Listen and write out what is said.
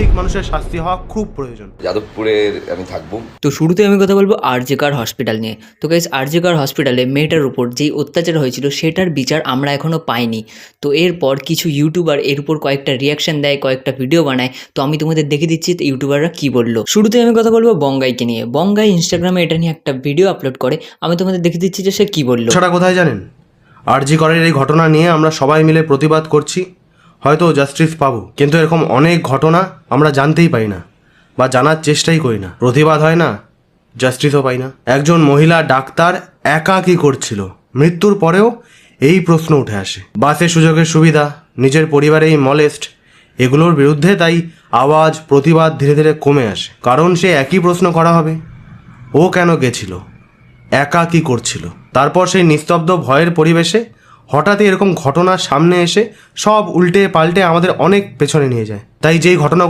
সঠিক মানুষের শাস্তি হওয়া খুব প্রয়োজন। যাদবপুরের আমি থাকবো। তো শুরুতে আমি কথা বলবো আরজে কর হসপিটাল নিয়ে। তো গাইস, আরজে কর হসপিটালে মেয়েটার উপর যেই অত্যাচার হয়েছিল সেটার বিচার আমরা এখনও পাইনি। তো এরপর কিছু ইউটিউবার এর উপর কয়েকটা রিয়াকশন দেয়, কয়েকটা ভিডিও বানায়। তো আমি তোমাদের দেখে দিচ্ছি ইউটিউবাররা কি বললো। শুরুতে আমি কথা বলবো বঙ্গাইকে নিয়ে। বঙ্গাই ইনস্টাগ্রামে এটা নিয়ে একটা ভিডিও আপলোড করে, আমি তোমাদের দেখে দিচ্ছি যে সে কি বললো। সেটা কোথায় জানেন? আরজি করের এই ঘটনা নিয়ে আমরা সবাই মিলে প্রতিবাদ করছি, হয়তো জাস্টিস পাবো, কিন্তু এরকম অনেক ঘটনা আমরা জানতেই পাই না বা জানার চেষ্টাই করি না। প্রতিবাদ হয় না, জাস্টিসও পাই না। একজন মহিলা ডাক্তার একা কি করছিল? মৃত্যুর পরেও এই প্রশ্ন উঠে আসে। বাসে সুযোগের সুবিধা, নিজের পরিবারে এই মলেস্ট, এগুলোর বিরুদ্ধে তাই আওয়াজ, প্রতিবাদ ধীরে ধীরে কমে আসে। কারণ সে একই প্রশ্ন করা হবে, ও কেন গেছিল, একা কি করছিল? তারপর সেই নিস্তব্ধ ভয়ের পরিবেশে হঠাৎই এরকম ঘটনা সামনে এসে সব উল্টে পাল্টে আমাদের অনেক পেছনে নিয়ে যায়। তাই যেই ঘটনা